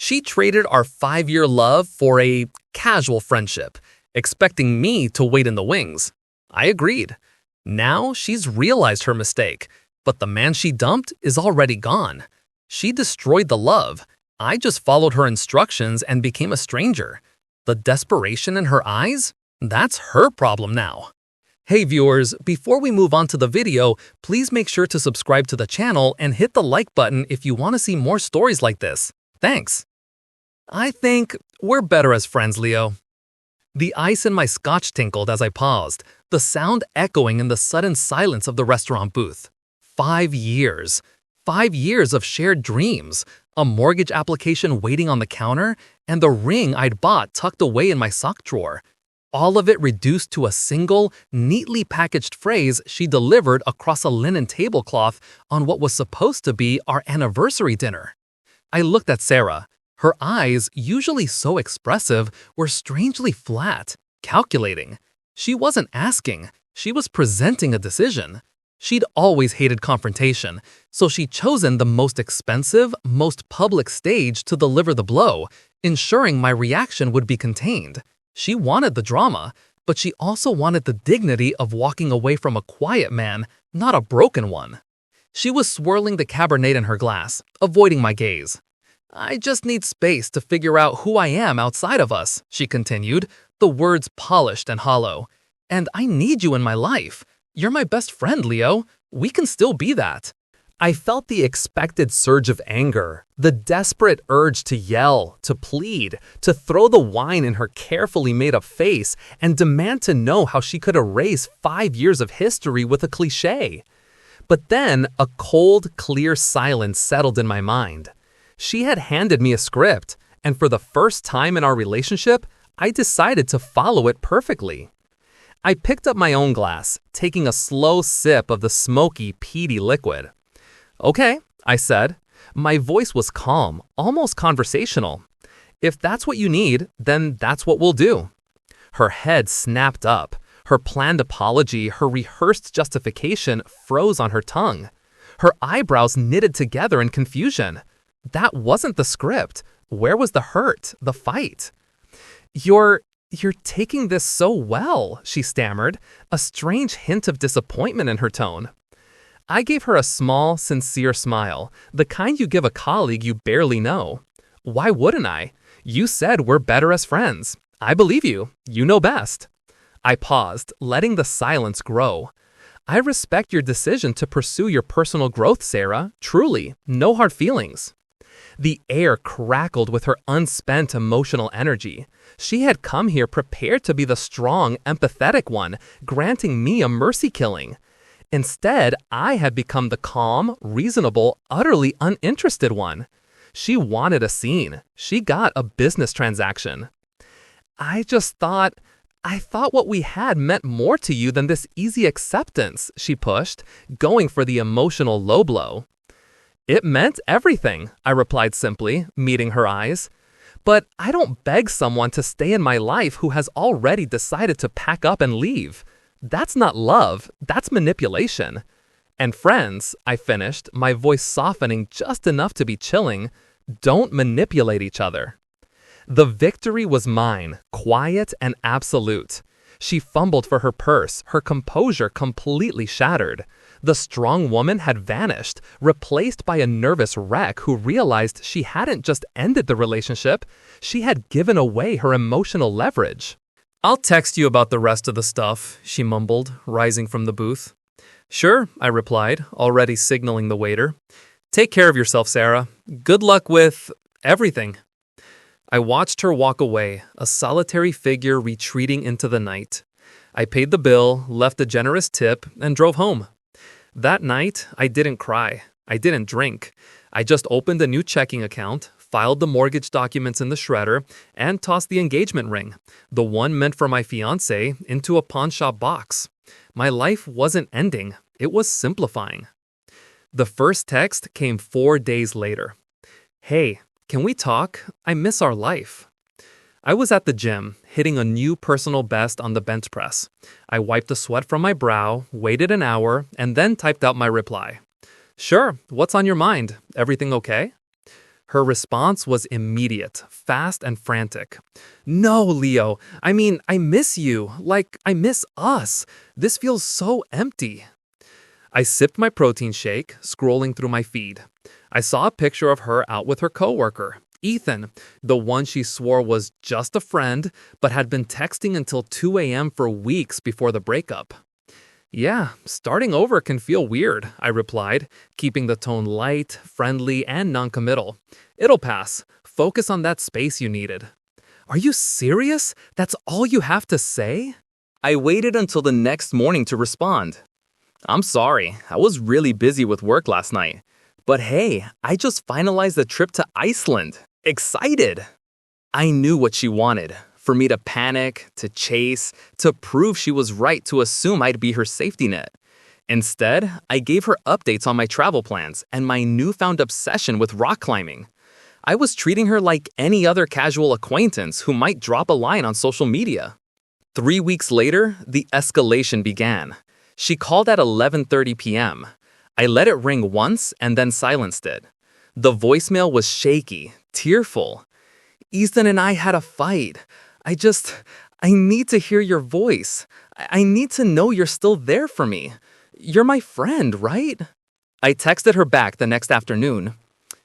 She traded our 5-year love for a casual friendship, expecting me to wait in the wings. I agreed. Now she's realized her mistake, but the man she dumped is already gone. She destroyed the love. I just followed her instructions and became a stranger. The desperation in her eyes? That's her problem now. Hey viewers, before we move on to the video, please make sure to subscribe to the channel and hit the like button if you want to see more stories like this. Thanks. I think we're better as friends, Leo. The ice in my scotch tinkled as I paused, the sound echoing in the sudden silence of the restaurant booth. 5 years. 5 years of shared dreams, a mortgage application waiting on the counter, and the ring I'd bought tucked away in my sock drawer. All of it reduced to a single, neatly packaged phrase she delivered across a linen tablecloth on what was supposed to be our anniversary dinner. I looked at Sarah. Her eyes, usually so expressive, were strangely flat, calculating. She wasn't asking, she was presenting a decision. She'd always hated confrontation, so she'd chosen the most expensive, most public stage to deliver the blow, ensuring my reaction would be contained. She wanted the drama, but she also wanted the dignity of walking away from a quiet man, not a broken one. She was swirling the Cabernet in her glass, avoiding my gaze. I just need space to figure out who I am outside of us, she continued, the words polished and hollow. And I need you in my life. You're my best friend, Leo. We can still be that. I felt the expected surge of anger, the desperate urge to yell, to plead, to throw the wine in her carefully made-up face and demand to know how she could erase 5 years of history with a cliché. But then a cold, clear silence settled in my mind. She had handed me a script, and for the first time in our relationship, I decided to follow it perfectly. I picked up my own glass, taking a slow sip of the smoky, peaty liquid. Okay, I said. My voice was calm, almost conversational. If that's what you need, then that's what we'll do. Her head snapped up. Her planned apology, her rehearsed justification froze on her tongue. Her eyebrows knitted together in confusion. That wasn't the script. Where was the hurt, the fight? You're taking this so well, she stammered, a strange hint of disappointment in her tone. I gave her a small, sincere smile, the kind you give a colleague you barely know. Why wouldn't I? You said we're better as friends. I believe you. You know best. I paused, letting the silence grow. I respect your decision to pursue your personal growth, Sarah. Truly, no hard feelings. The air crackled with her unspent emotional energy. She had come here prepared to be the strong, empathetic one, granting me a mercy killing. Instead, I had become the calm, reasonable, utterly uninterested one. She wanted a scene. She got a business transaction. I thought what we had meant more to you than this easy acceptance, she pushed, going for the emotional low blow. It meant everything, I replied simply, meeting her eyes. But I don't beg someone to stay in my life who has already decided to pack up and leave. That's not love, that's manipulation. And friends, I finished, my voice softening just enough to be chilling, don't manipulate each other. The victory was mine, quiet and absolute. She fumbled for her purse, her composure completely shattered. The strong woman had vanished, replaced by a nervous wreck who realized she hadn't just ended the relationship, she had given away her emotional leverage. I'll text you about the rest of the stuff, she mumbled, rising from the booth. Sure, I replied, already signaling the waiter. Take care of yourself, Sarah. Good luck with everything. I watched her walk away, a solitary figure retreating into the night. I paid the bill, left a generous tip, and drove home. That night, I didn't cry. I didn't drink. I just opened a new checking account, filed the mortgage documents in the shredder, and tossed the engagement ring, the one meant for my fiancé, into a pawn shop box. My life wasn't ending. It was simplifying. The first text came 4 days later. Hey, can we talk? I miss our life. I was at the gym, hitting a new personal best on the bench press. I wiped the sweat from my brow, waited an hour, and then typed out my reply. Sure, what's on your mind? Everything okay? Her response was immediate, fast and frantic. "No, Leo. I mean, I miss you. Like, I miss us. This feels so empty." I sipped my protein shake, scrolling through my feed. I saw a picture of her out with her coworker, Ethan, the one she swore was just a friend, but had been texting until 2 a.m. for weeks before the breakup. "Yeah, starting over can feel weird," I replied, keeping the tone light, friendly, and noncommittal. "It'll pass. Focus on that space you needed." "Are you serious? That's all you have to say?" I waited until the next morning to respond. "I'm sorry, I was really busy with work last night. But hey, I just finalized the trip to Iceland. Excited!" I knew what she wanted. For me to panic, to chase, to prove she was right, to assume I'd be her safety net. Instead, I gave her updates on my travel plans and my newfound obsession with rock climbing. I was treating her like any other casual acquaintance who might drop a line on social media. 3 weeks later, the escalation began. She called at 11:30 p.m. I let it ring once and then silenced it. The voicemail was shaky, tearful. "Ethan and I had a fight. I need to hear your voice. I need to know you're still there for me. You're my friend, right?" I texted her back the next afternoon.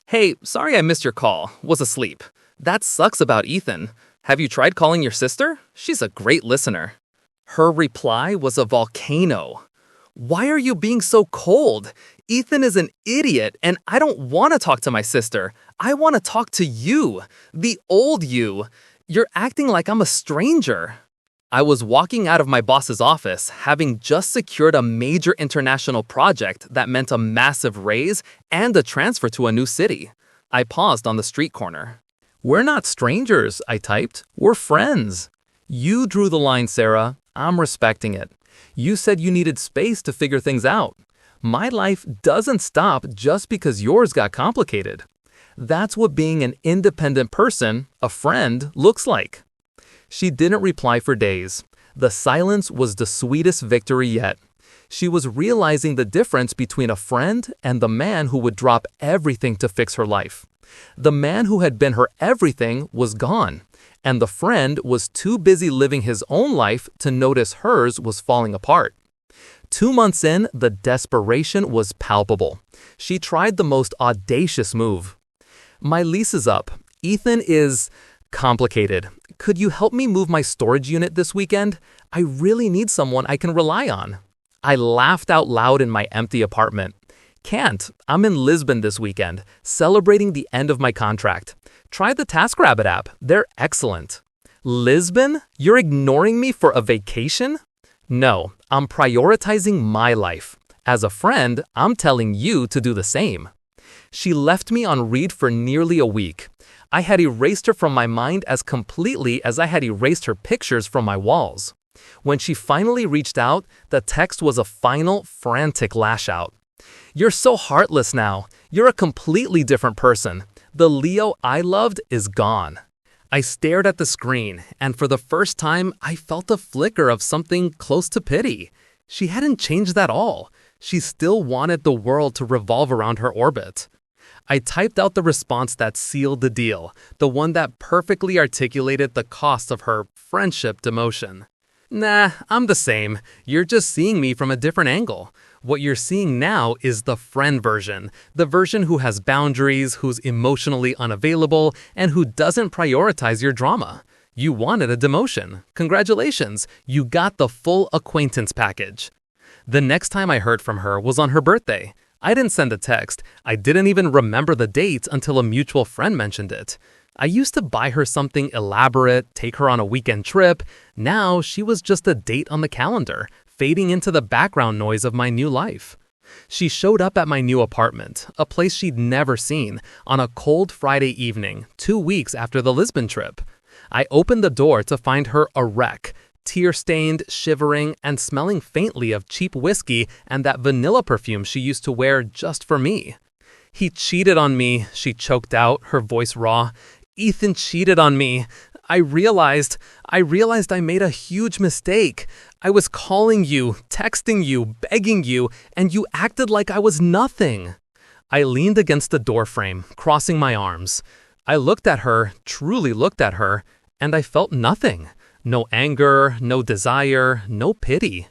"Hey, sorry I missed your call. Was asleep. That sucks about Ethan. Have you tried calling your sister? She's a great listener." Her reply was a volcano. "Why are you being so cold? Ethan is an idiot, and I don't want to talk to my sister. I want to talk to you, the old you. You're acting like I'm a stranger." I was walking out of my boss's office, having just secured a major international project that meant a massive raise and a transfer to a new city. I paused on the street corner. "We're not strangers," I typed. "We're friends." "You drew the line, Sarah. I'm respecting it. You said you needed space to figure things out. My life doesn't stop just because yours got complicated. That's what being an independent person, a friend, looks like." She didn't reply for days. The silence was the sweetest victory yet. She was realizing the difference between a friend and the man who would drop everything to fix her life. The man who had been her everything was gone, and the friend was too busy living his own life to notice hers was falling apart. 2 months in, the desperation was palpable. She tried the most audacious move. "My lease is up. Ethan is complicated. Could you help me move my storage unit this weekend? I really need someone I can rely on." I laughed out loud in my empty apartment. "Can't. I'm in Lisbon this weekend, celebrating the end of my contract. Try the TaskRabbit app. They're excellent." "Lisbon? You're ignoring me for a vacation?" "No, I'm prioritizing my life. As a friend, I'm telling you to do the same." She left me on read for nearly a week. I had erased her from my mind as completely as I had erased her pictures from my walls. When she finally reached out, the text was a final, frantic lash out. "You're so heartless now. You're a completely different person. The Leo I loved is gone." I stared at the screen, and for the first time, I felt a flicker of something close to pity. She hadn't changed at all. She still wanted the world to revolve around her orbit. I typed out the response that sealed the deal, the one that perfectly articulated the cost of her friendship demotion. "Nah, I'm the same. You're just seeing me from a different angle. What you're seeing now is the friend version, the version who has boundaries, who's emotionally unavailable, and who doesn't prioritize your drama. You wanted a demotion. Congratulations, you got the full acquaintance package." The next time I heard from her was on her birthday. I didn't send a text. I didn't even remember the date until a mutual friend mentioned it. I used to buy her something elaborate, take her on a weekend trip. Now she was just a date on the calendar, fading into the background noise of my new life. She showed up at my new apartment, a place she'd never seen, on a cold Friday evening, 2 weeks after the Lisbon trip. I opened the door to find her a wreck, tear-stained, shivering, and smelling faintly of cheap whiskey and that vanilla perfume she used to wear just for me. "He cheated on me," she choked out, her voice raw. "Ethan cheated on me. I realized I made a huge mistake. I was calling you, texting you, begging you, and you acted like I was nothing." I leaned against the doorframe, crossing my arms. I looked at her, truly looked at her, and I felt nothing. No anger, no desire, no pity.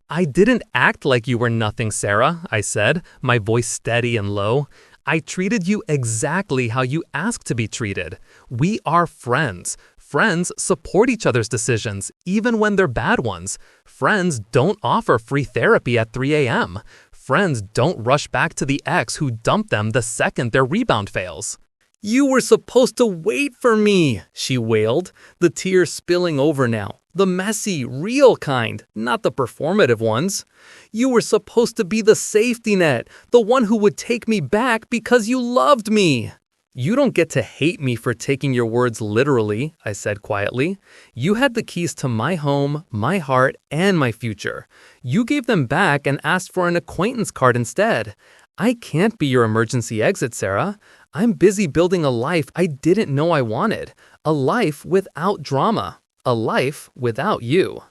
I didn't act like you were nothing, Sarah, I said, my voice steady and low. I treated you exactly how you asked to be treated. We are friends. Friends support each other's decisions, even when they're bad ones. Friends don't offer free therapy at 3 a.m. Friends don't rush back to the ex who dumped them the second their rebound fails. You were supposed to wait for me, she wailed, the tears spilling over now. The messy, real kind, not the performative ones. You were supposed to be the safety net, the one who would take me back because you loved me. You don't get to hate me for taking your words literally, I said quietly. You had the keys to my home, my heart, and my future. You gave them back and asked for an acquaintance card instead. I can't be your emergency exit, Sarah. I'm busy building a life I didn't know I wanted. A life without drama. A life without you.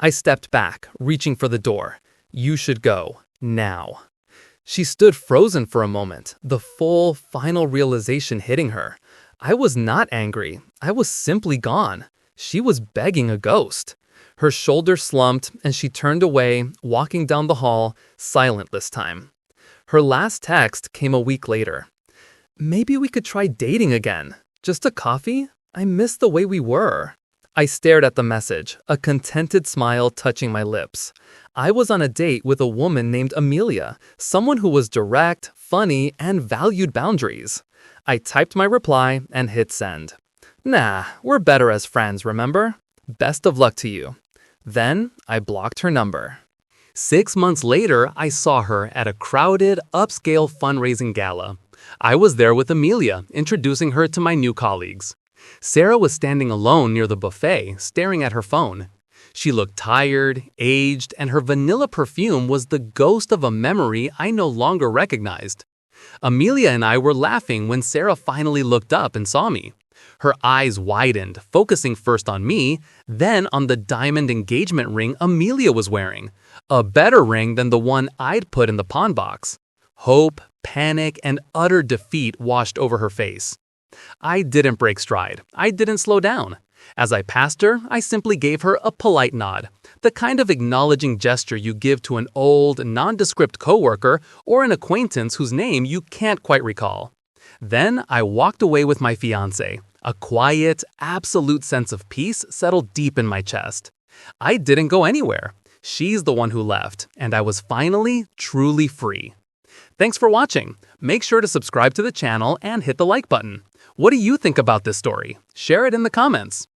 I stepped back, reaching for the door. You should go. Now. She stood frozen for a moment, the full, final realization hitting her. I was not angry. I was simply gone. She was begging a ghost. Her shoulders slumped, and she turned away, walking down the hall, silent this time. Her last text came a week later. Maybe we could try dating again. Just a coffee? I miss the way we were. I stared at the message, a contented smile touching my lips. I was on a date with a woman named Amelia, someone who was direct, funny, and valued boundaries. I typed my reply and hit send. Nah, we're better as friends, remember? Best of luck to you. Then I blocked her number. 6 months later, I saw her at a crowded, upscale fundraising gala. I was there with Amelia, introducing her to my new colleagues. Sarah was standing alone near the buffet, staring at her phone. She looked tired, aged, and her vanilla perfume was the ghost of a memory I no longer recognized. Amelia and I were laughing when Sarah finally looked up and saw me. Her eyes widened, focusing first on me, then on the diamond engagement ring Amelia was wearing, a better ring than the one I'd put in the pawn box. Hope, panic, and utter defeat washed over her face. I didn't break stride. I didn't slow down. As I passed her, I simply gave her a polite nod, the kind of acknowledging gesture you give to an old, nondescript coworker or an acquaintance whose name you can't quite recall. Then I walked away with my fiancé. A quiet, absolute sense of peace settled deep in my chest. I didn't go anywhere. She's the one who left, and I was finally truly free. Thanks for watching. Make sure to subscribe to the channel and hit the like button. What do you think about this story? Share it in the comments.